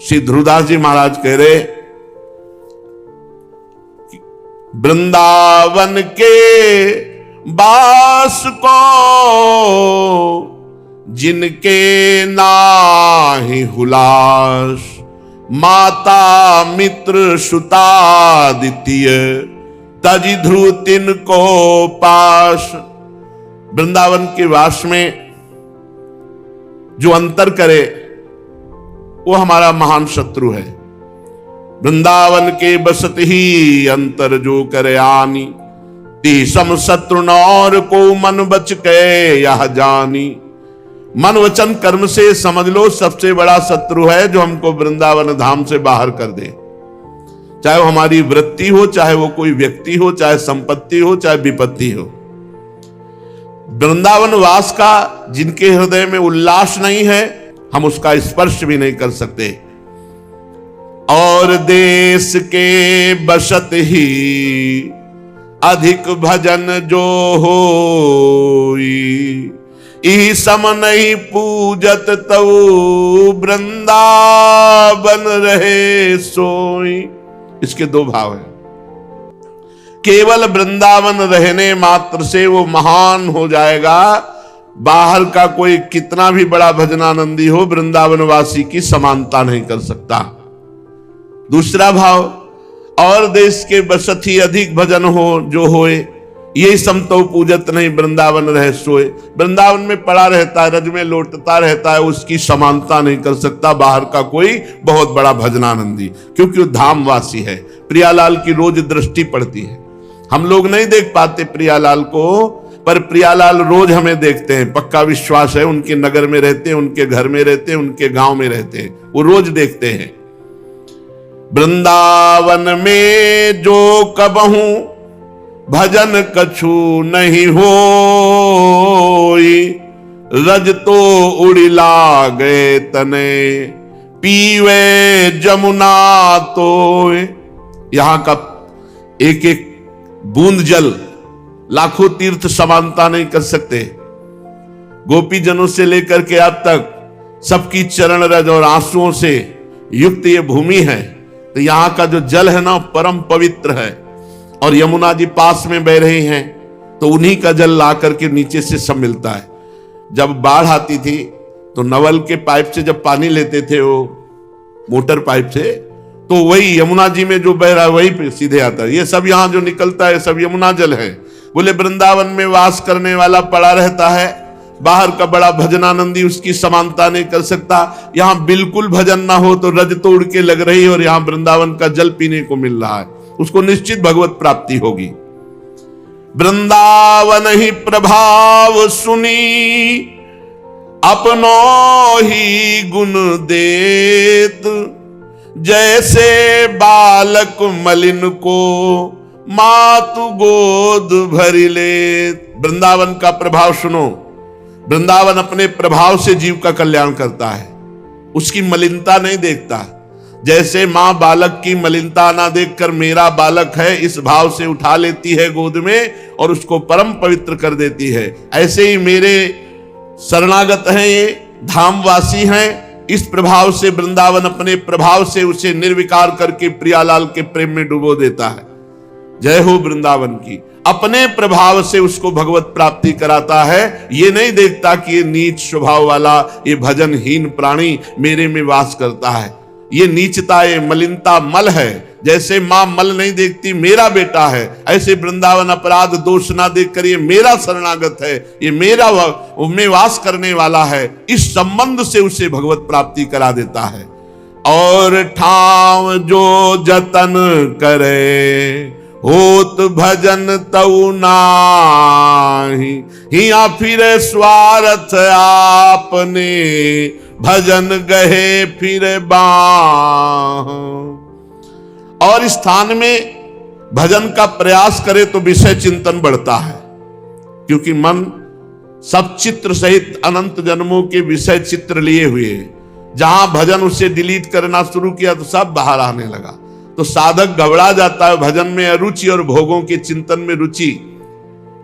श्री ध्रुवदास जी महाराज कह रहे, वृंदावन के बास को जिनके नाहि हुलास, माता मित्र सुता द्वितीय, तजि ध्रुव तिन को पास। वृंदावन के वास में जो अंतर करे वो हमारा महान शत्रु है। वृंदावन के बसत ही अंतर जो करे आनी, ती सम शत्रु नौर को मन बच के यह जानी। मन वचन कर्म से समझ लो सबसे बड़ा शत्रु है जो हमको वृंदावन धाम से बाहर कर दे। चाहे वो हमारी वृत्ति हो, चाहे वो कोई व्यक्ति हो, चाहे संपत्ति हो, चाहे विपत्ति हो। वृंदावन वास का जिनके हृदय में उल्लास नहीं है, हम उसका स्पर्श भी नहीं कर सकते। और देश के बसत ही अधिक भजन जो होई, ई सम नहीं पूजत तऊ वृंदावन रहे सोई। इसके दो भाव हैं। केवल वृंदावन रहने मात्र से वो महान हो जाएगा। बाहर का कोई कितना भी बड़ा भजनानंदी हो, वृंदावन वासी की समानता नहीं कर सकता। दूसरा भाव, और देश के बसत ही अधिक भजन हो जो होए, ये समतो पूजत नहीं वृंदावन रहे सोए। वृंदावन में पड़ा रहता है, रज में लौटता रहता है, उसकी समानता नहीं कर सकता बाहर का कोई बहुत बड़ा भजनानंदी, क्योंकि वो धामवासी है। प्रियालाल की रोज दृष्टि पड़ती है। हम लोग नहीं देख पाते प्रियालाल को, पर प्रियालाल रोज हमें देखते हैं। पक्का विश्वास है, उनके नगर में रहते हैं, उनके घर में रहते हैं, उनके गांव में रहते हैं, वो रोज देखते हैं। वृंदावन में जो कबहू भजन कछु नहीं होई, रज तो उड़िला गए तने, पीवे जमुना तो। यहां का एक एक बूंद जल लाखों तीर्थ समानता नहीं कर सकते। गोपी जनों से लेकर के अब तक सबकी चरण रज और आंसुओं से युक्त ये भूमि है, तो यहां का जो जल है ना परम पवित्र है। और यमुना जी पास में बह रही हैं, तो उन्हीं का जल ला करके नीचे से सब मिलता है। जब बाढ़ आती थी तो नवल के पाइप से जब पानी लेते थे, वो मोटर पाइप से, तो वही यमुना जी में जो बह रहा है वही पे सीधे आता है। ये सब यहां जो निकलता है सब यमुना जल है। बोले वृंदावन में वास करने वाला पड़ा रहता है, बाहर का बड़ा भजनानंदी उसकी समानता नहीं कर सकता। यहां बिल्कुल भजन ना हो तो रज तोड़ के लग रही है, और यहां वृंदावन का जल पीने को मिल रहा है, उसको निश्चित भगवत प्राप्ति होगी। वृंदावन ही प्रभाव सुनी, अपनों ही गुण देत, जैसे बालक मलिन को मातु गोद भरी लेत। वृंदावन का प्रभाव सुनो। वृंदावन अपने प्रभाव से जीव का कल्याण करता है, उसकी मलिनता नहीं देखता। जैसे मां बालक की मलिनता ना देखकर मेरा बालक है इस भाव से उठा लेती है गोद में और उसको परम पवित्र कर देती है, ऐसे ही मेरे शरणागत हैं, ये धामवासी हैं। इस प्रभाव से वृंदावन अपने प्रभाव से उसे निर्विकार करके प्रियालाल के प्रेम में डुबो देता है। जय हो वृंदावन की। अपने प्रभाव से उसको भगवत प्राप्ति कराता है। ये नहीं देखता कि ये नीच स्वभाव वाला, ये भजनहीन प्राणी मेरे में वास करता है। ये नीचता, ये मलिनता मल है। जैसे मां मल नहीं देखती मेरा बेटा है, ऐसे वृंदावन अपराध दोष ना देखकर ये मेरा शरणागत है, ये मेरा में वास करने वाला है, इस संबंध से उसे भगवत प्राप्ति करा देता है। और ठाव जो जतन करे होत भजन तऊ नाही, हिया फिर स्वार्थ आपने भजन गहे फिर बाह। और इस स्थान में भजन का प्रयास करे तो विषय चिंतन बढ़ता है, क्योंकि मन सब चित्र सहित अनंत जन्मों के विषय चित्र लिए हुए है। जहां भजन उसे डिलीट करना शुरू किया तो सब बाहर आने लगा, तो साधक घबरा जाता है। भजन में अरुचि और भोगों के चिंतन में रुचि।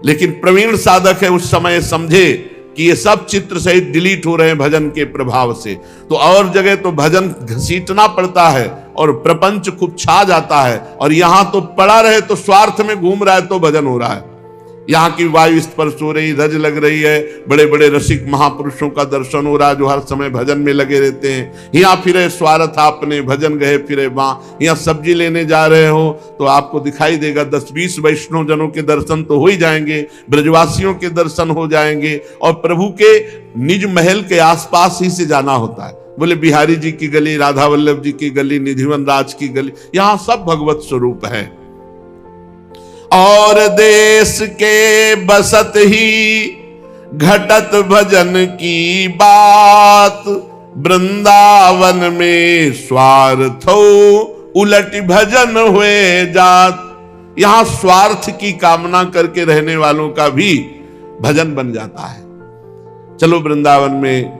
लेकिन प्रवीण साधक है उस समय समझे कि ये सब चित्र सहित डिलीट हो रहे हैं भजन के प्रभाव से। तो और जगह तो भजन घसीटना पड़ता है और प्रपंच खूब छा जाता है, और यहां तो पड़ा रहे तो स्वार्थ में घूम रहा है तो भजन हो रहा है। यहाँ की वायु स्पर्श हो रही, रज लग रही है, बड़े बड़े रसिक महापुरुषों का दर्शन हो रहा है जो हर समय भजन में लगे रहते हैं। यहाँ फिरे स्वार्थ आपने, भजन गए फिरे वहां। यहाँ सब्जी लेने जा रहे हो तो आपको दिखाई देगा 10-20 वैष्णव जनों के दर्शन तो हो ही जाएंगे, ब्रजवासियों के दर्शन हो जाएंगे, और प्रभु के निज महल के आसपास ही से जाना होता है। बोले बिहारी जी की गली, राधा वल्लभ जी की गली, निधिवन राज की गली, यहाँ सब भगवत स्वरूप है। और देश के बसत ही घटत भजन की बात, वृंदावन में स्वार्थ उलट भजन हुए जात। यहां स्वार्थ की कामना करके रहने वालों का भी भजन बन जाता है। चलो वृंदावन में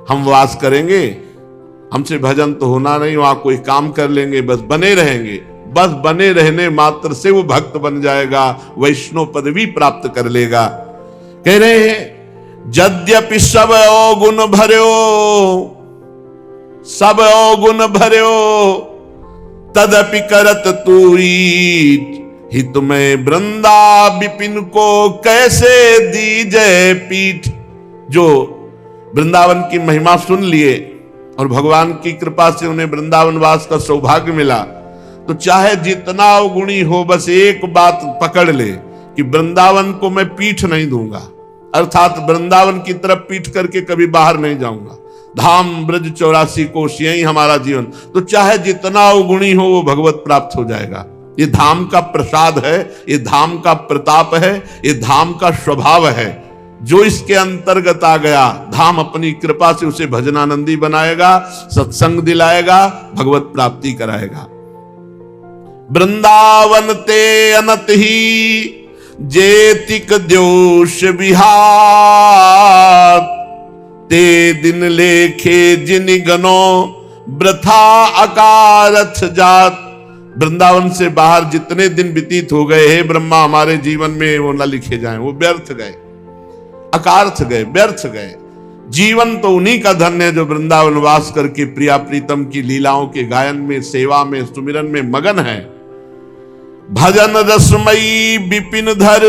हम वास करेंगे, हमसे भजन तो होना नहीं, वहां कोई काम कर लेंगे, बस बने रहेंगे। बस बने रहने मात्र से वो भक्त बन जाएगा, वैष्णव पदवी प्राप्त कर लेगा। कह रहे हैं यद्यपि सब अवगुण भर्यो, सब अवगुण भर्यो, तदपि करत तूई हित में वृंदा विपिन को कैसे दीजय पीठ। जो वृंदावन की महिमा सुन लिए और भगवान की कृपा से उन्हें वृंदावन वास का सौभाग्य मिला, तो चाहे जितना अवगुणी हो, बस एक बात पकड़ ले कि वृंदावन को मैं पीठ नहीं दूंगा, अर्थात वृंदावन की तरफ पीठ करके कभी बाहर नहीं जाऊंगा। धाम ब्रज 84 कोश यही हमारा जीवन। तो चाहे जितना अवगुणी हो वो भगवत प्राप्त हो जाएगा। ये धाम का प्रसाद है, ये धाम का प्रताप है, ये धाम का स्वभाव है। जो इसके अंतर्गत आ गया, धाम अपनी कृपा से उसे भजनानंदी बनाएगा, सत्संग दिलाएगा, भगवत प्राप्ति कराएगा। वृंदावन ते अनत ही जेतिक द्योष विहार, ते दिन लेखे जिन गनो वृथा अकारथ जात। वृंदावन से बाहर जितने दिन व्यतीत हो गए, हे ब्रह्मा हमारे जीवन में वो न लिखे जाएं, वो व्यर्थ गए, अकार्थ गए, व्यर्थ गए। जीवन तो उन्हीं का धन्य है जो वृंदावन वास करके प्रिया प्रीतम की लीलाओं के गायन में, सेवा में, सुमिरन में मगन है। भजन रसमयी विपिन धर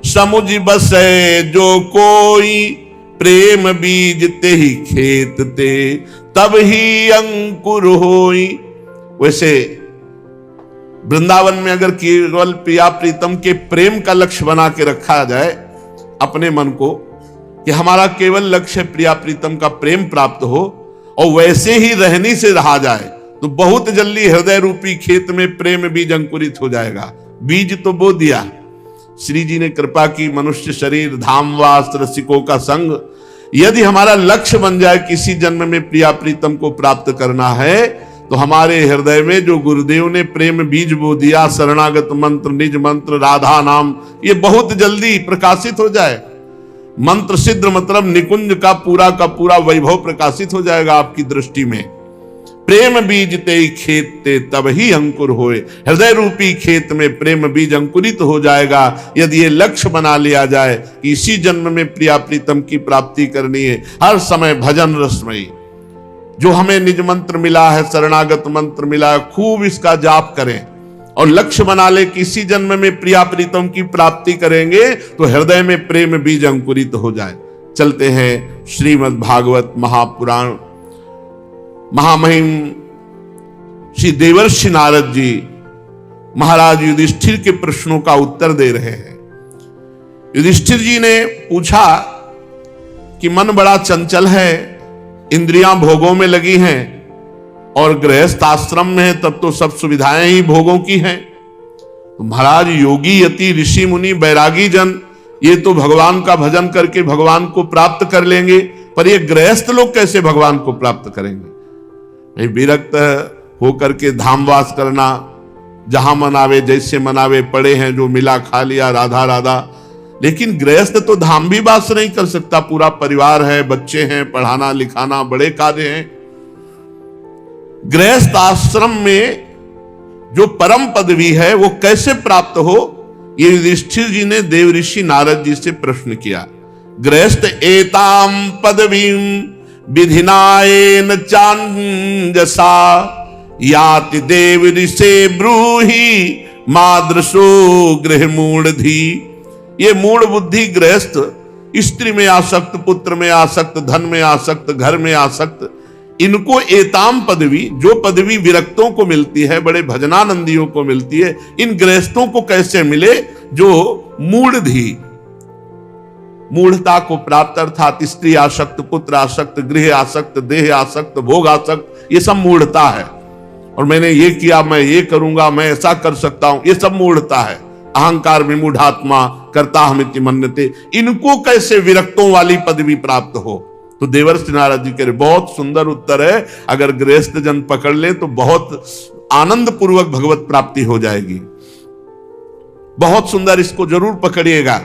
समुझ बसे जो कोई, प्रेम बीज ते ही खेत ते तब ही अंकुर होई। वैसे वृंदावन में अगर केवल प्रिया प्रीतम के प्रेम का लक्ष्य बना के रखा जाए अपने मन को, कि हमारा केवल लक्ष्य प्रिया प्रीतम का प्रेम प्राप्त हो, और वैसे ही रहनी से रहा जाए, तो बहुत जल्दी हृदय रूपी खेत में प्रेम बीज अंकुरित हो जाएगा। बीज तो बो दिया, श्री जी ने कृपा की, मनुष्य शरीर, धामवास, रसिकों का संग। यदि हमारा लक्ष्य बन जाए किसी जन्म में प्रिया प्रीतम को प्राप्त करना है, तो हमारे हृदय में जो गुरुदेव ने प्रेम बीज बो दिया, शरणागत मंत्र, निज मंत्र, राधा नाम, ये बहुत जल्दी प्रकाशित हो जाए। मंत्र सिद्ध मतलब निकुंज का पूरा वैभव प्रकाशित हो जाएगा आपकी दृष्टि में। प्रेम बीज ते खेत ते तब ही अंकुर होए। हृदय रूपी खेत में प्रेम बीज अंकुरित हो जाएगा यदि ये लक्ष्य बना लिया जाए कि इसी जन्म में प्रिया प्रीतम की प्राप्ति करनी है। हर समय भजन रसमयी जो हमें निज मंत्र मिला है, शरणागत मंत्र मिला है, खूब इसका जाप करें और लक्ष्य बना ले कि इसी जन्म में प्रिया प्रीतम की प्राप्ति करेंगे तो हृदय में प्रेम बीज अंकुरित हो जाए। चलते हैं श्रीमद् भागवत महापुराण। महामहिम श्री देवर्षि नारद जी महाराज युधिष्ठिर के प्रश्नों का उत्तर दे रहे हैं। युधिष्ठिर जी ने पूछा कि मन बड़ा चंचल है, इंद्रियां भोगों में लगी हैं और गृहस्थ आश्रम में है, तब तो सब सुविधाएं ही भोगों की हैं। तो महाराज योगी यति ऋषि मुनि बैरागी जन ये तो भगवान का भजन करके भगवान को प्राप्त कर लेंगे, पर ये गृहस्थ लोग कैसे भगवान को प्राप्त करेंगे? विरक्त होकर के धामवास करना, जहां मनावे जैसे मनावे, पड़े हैं जो मिला खा लिया, राधा राधा। लेकिन गृहस्थ तो धाम भी वास नहीं कर सकता, पूरा परिवार है, बच्चे हैं, पढ़ाना लिखाना बड़े कार्य हैं। गृहस्थ आश्रम में जो परम पदवी है वो कैसे प्राप्त हो, ये युधिष्ठिर जी ने देव ऋषि नारद जी से प्रश्न किया। गृहस्थ एताम पदवीं विधिनायेन चांजसा याति देव ऋषे ब्रूहि मादृशो गृह मूढ़धि। ये मूढ़ बुद्धि गृहस्थ स्त्री में आसक्त, पुत्र में आसक्त, धन में आसक्त, घर में आसक्त, इनको एताम पदवी, जो पदवी विरक्तों को मिलती है, बड़े भजनानंदियों को मिलती है, इन गृहस्थों को कैसे मिले? जो मूढ़धि, मूढ़ता को प्राप्त, अर्थात स्त्री आसक्त, पुत्र आसक्त, गृह आसक्त, देह आसक्त, भोग आसक्त, ये सब मूढ़ता है। और मैंने ये किया, मैं ये करूंगा, मैं ऐसा कर सकता हूं, ये सब मूढ़ता है। अहंकार विमूढ़ात्मा करता हमिति मन्यते। इनको कैसे विरक्तों वाली पदवी प्राप्त हो? तो देवर्षि नारद जी कह रहे, बहुत सुंदर उत्तर है। अगर गृहस्थ जन पकड़ ले तो बहुत आनंद पूर्वक भगवत प्राप्ति हो जाएगी। बहुत सुंदर, इसको जरूर पकड़िएगा।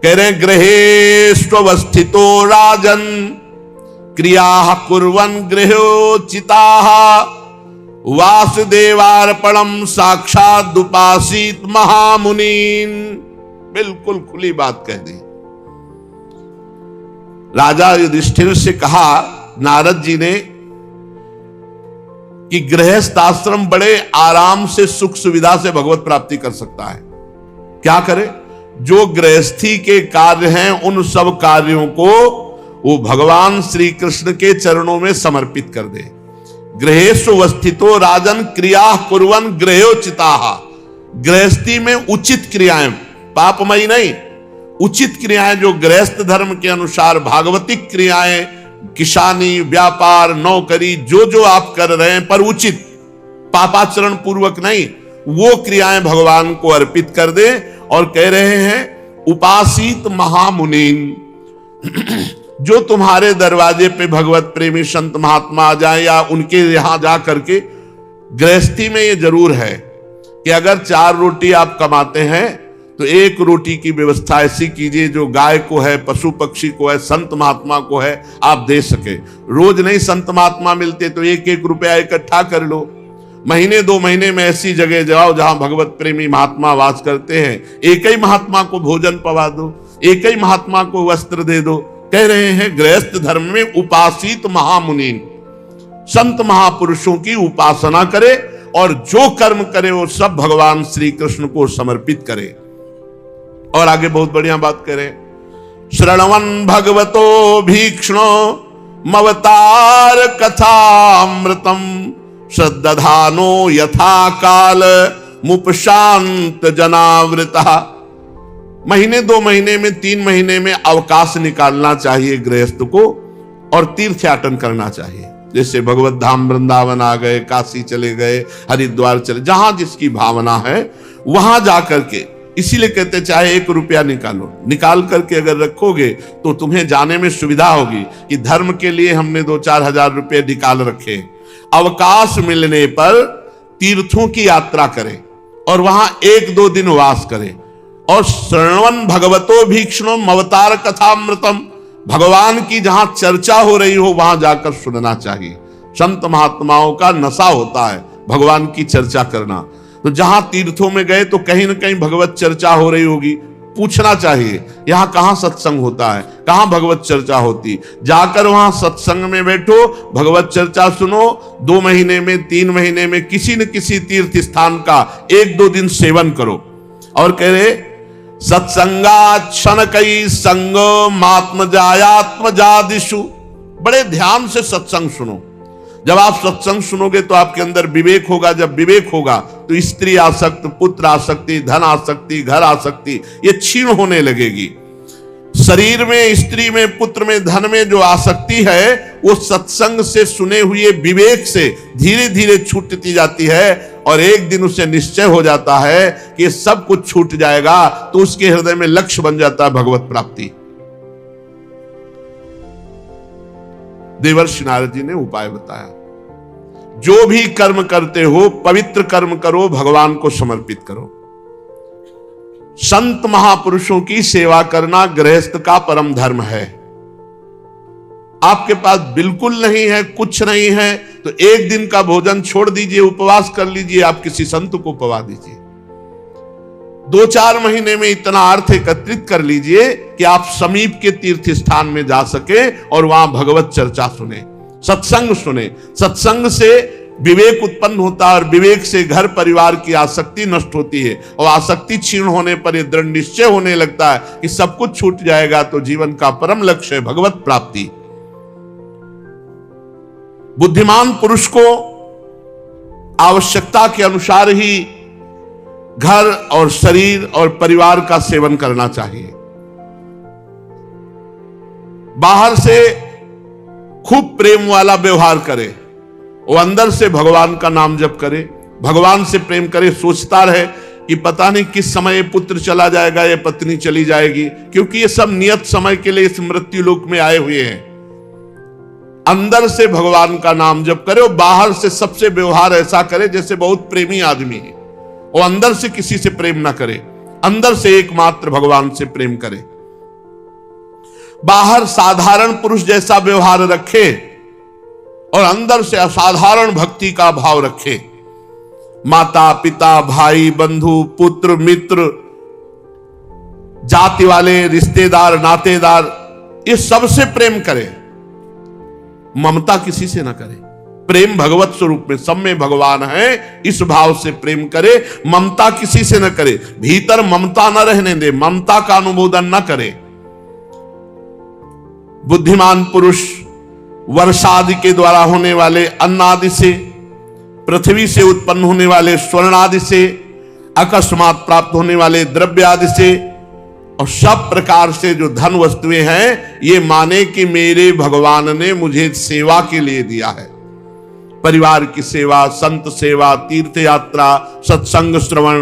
कह रहे गृहेष्वस्थितो राजन क्रिया कुर्वन् गृहोचिताः वासुदेवार्पणम साक्षात उपासित महामुनीन। बिल्कुल खुली बात कह दी। राजा युधिष्ठिर से कहा नारद जी ने कि गृहस्थ आश्रम बड़े आराम से, सुख सुविधा से भगवत प्राप्ति कर सकता है। क्या करे? जो गृहस्थी के कार्य हैं उन सब कार्यों को वो भगवान श्री कृष्ण के चरणों में समर्पित कर दे। गृहेषु वस्थितो राजन क्रिया कुर्वन् गृहोचिताः। गृहस्थी में उचित क्रियाएं, पापमयी नहीं, उचित क्रियाएं जो गृहस्थ धर्म के अनुसार, भागवतिक क्रियाएं, किसानी, व्यापार, नौकरी, जो जो आप कर रहे हैं पर उचित, पापाचरण पूर्वक नहीं, वो क्रियाएं भगवान को अर्पित कर दे। और कह रहे हैं उपासित महामुनीन, जो तुम्हारे दरवाजे पे भगवत प्रेमी संत महात्मा आ जाए या उनके यहां जा करके, गृहस्थी में ये जरूर है कि अगर 4 रोटी आप कमाते हैं तो 1 रोटी की व्यवस्था ऐसी कीजिए जो गाय को है, पशु पक्षी को है, संत महात्मा को है, आप दे सके। रोज नहीं संत महात्मा मिलते तो 1-1 रुपया इकट्ठा कर लो। महीने 2 महीने में ऐसी जगह जाओ जहां भगवत प्रेमी महात्मा वास करते हैं, एक ही महात्मा को भोजन पवा दो, एक ही महात्मा को वस्त्र दे दो। कह रहे हैं गृहस्थ धर्म में उपासित महामुनीन, संत महापुरुषों की उपासना करे और जो कर्म करे वो सब भगवान श्री कृष्ण को समर्पित करे। और आगे बहुत बढ़िया बात करें, श्रवण भगवतो भीक्ष्णो मवतार कथामृतम श्रद्धानो यथा काल मुपशांत जनावृता। महीने 2 महीने में, 3 महीने में अवकाश निकालना चाहिए गृहस्थ को और तीर्थयाटन करना चाहिए। जैसे भगवत धाम वृंदावन आ गए, काशी चले गए, हरिद्वार चले, जहां जिसकी भावना है वहां जाकर के, इसीलिए कहते चाहे 1 रुपया निकालो, निकाल करके अगर रखोगे तो तुम्हें जाने में सुविधा होगी कि धर्म के लिए हमने 2-4 हजार रुपये निकाल रखे। अवकाश मिलने पर तीर्थों की यात्रा करें और वहां 1-2 दिन वास करें। और श्रवण भगवतो भीक्ष्णो अवतार कथामृतम, भगवान की जहां चर्चा हो रही हो वहां जाकर सुनना चाहिए। संत महात्माओं का नशा होता है भगवान की चर्चा करना। तो जहां तीर्थों में गए तो कहीं ना कहीं भगवत चर्चा हो रही होगी, पूछना चाहिए यहां कहां सत्संग होता है, कहां भगवत चर्चा होती, जाकर वहां सत्संग में बैठो, भगवत चर्चा सुनो। 2 महीने में, 3 महीने में किसी न किसी तीर्थ स्थान का 1-2 दिन सेवन करो। और कह रहे सत्संगा क्षण कई संग मात्म जायात्म जादिशु, बड़े ध्यान से सत्संग सुनो। जब आप सत्संग सुनोगे तो आपके अंदर विवेक होगा, जब विवेक होगा तो स्त्री आसक्त, पुत्र आसक्ति, धन आसक्ति, घर आसक्ति ये क्षीण होने लगेगी। शरीर में, स्त्री में, पुत्र में, धन में जो आसक्ति है वो सत्संग से सुने हुए विवेक से धीरे धीरे छूटती जाती है। और एक दिन उसे निश्चय हो जाता है कि सब कुछ छूट जाएगा, तो उसके हृदय में लक्ष्य बन जाता है भगवत प्राप्ति। देवर्षि नारद जी ने उपाय बताया, जो भी कर्म करते हो पवित्र कर्म करो, भगवान को समर्पित करो। संत महापुरुषों की सेवा करना गृहस्थ का परम धर्म है। आपके पास बिल्कुल नहीं है, कुछ नहीं है, तो 1 दिन का भोजन छोड़ दीजिए, उपवास कर लीजिए, आप किसी संत को पवा दीजिए। 2-4 महीने में इतना अर्थ एकत्रित कर लीजिए कि आप समीप के तीर्थ स्थान में जा सके और वहां भगवत चर्चा सुने, सत्संग सुने। सत्संग से विवेक उत्पन्न होता है और विवेक से घर परिवार की आसक्ति नष्ट होती है, और आसक्ति क्षीण होने पर यह दृढ़ निश्चय होने लगता है कि सब कुछ छूट जाएगा, तो जीवन का परम लक्ष्य है भगवत प्राप्ति। बुद्धिमान पुरुष को आवश्यकता के अनुसार ही घर और शरीर और परिवार का सेवन करना चाहिए। बाहर से खूब प्रेम वाला व्यवहार करे, वो अंदर से भगवान का नाम जप करे, भगवान से प्रेम करे, सोचता रहे कि पता नहीं किस समय पुत्र चला जाएगा या पत्नी चली जाएगी, क्योंकि ये सब नियत समय के लिए इस मृत्यु लोक में आए हुए हैं। अंदर से भगवान का नाम जप करे और बाहर से सबसे व्यवहार ऐसा करे जैसे बहुत प्रेमी आदमी है, और अंदर से किसी से प्रेम ना करे, अंदर से एकमात्र भगवान से प्रेम करे। बाहर साधारण पुरुष जैसा व्यवहार रखे और अंदर से असाधारण भक्ति का भाव रखे। माता पिता भाई बंधु पुत्र मित्र जाति वाले रिश्तेदार नातेदार, ये सबसे प्रेम करे, ममता किसी से ना करे। प्रेम भगवत स्वरूप में, सब में भगवान है, इस भाव से प्रेम करे, ममता किसी से न करे। भीतर ममता न रहने दे, ममता का अनुमोदन न करे। बुद्धिमान पुरुष वर्षा आदि के द्वारा होने वाले अन्न आदि से, पृथ्वी से उत्पन्न होने वाले स्वर्ण आदि से, अकस्मात प्राप्त होने वाले द्रव्य आदि से और सब प्रकार से जो धन वस्तुएं हैं, ये माने कि मेरे भगवान ने मुझे सेवा के लिए दिया है। परिवार की सेवा, संत सेवा, तीर्थ यात्रा, सत्संग श्रवण,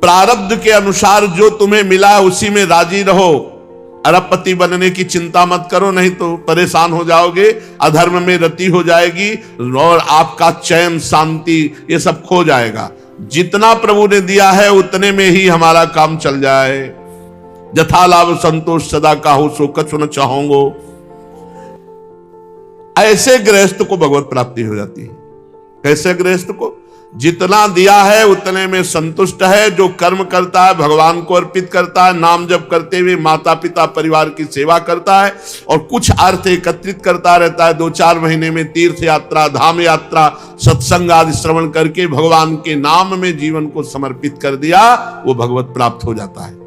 प्रारब्ध के अनुसार जो तुम्हें मिला है उसी में राजी रहो। अरबपति बनने की चिंता मत करो, नहीं तो परेशान हो जाओगे, अधर्म में रति हो जाएगी और आपका चैन शांति ये सब खो जाएगा। जितना प्रभु ने दिया है उतने में ही हमारा काम चल जाए। जथा लाभ संतोष सदा काहू सो कछु न चाहोगो, ऐसे गृहस्थ को भगवत प्राप्ति हो जाती है। कैसे गृहस्थ को? जितना दिया है उतने में संतुष्ट है, जो कर्म करता है भगवान को अर्पित करता है, नाम जप करते हुए माता पिता परिवार की सेवा करता है और कुछ अर्थ एकत्रित करता रहता है। 2-4 महीने में तीर्थ यात्रा, धाम यात्रा, सत्संग आदि श्रवण करके भगवान के नाम में जीवन को समर्पित कर दिया, वो भगवत प्राप्त हो जाता है।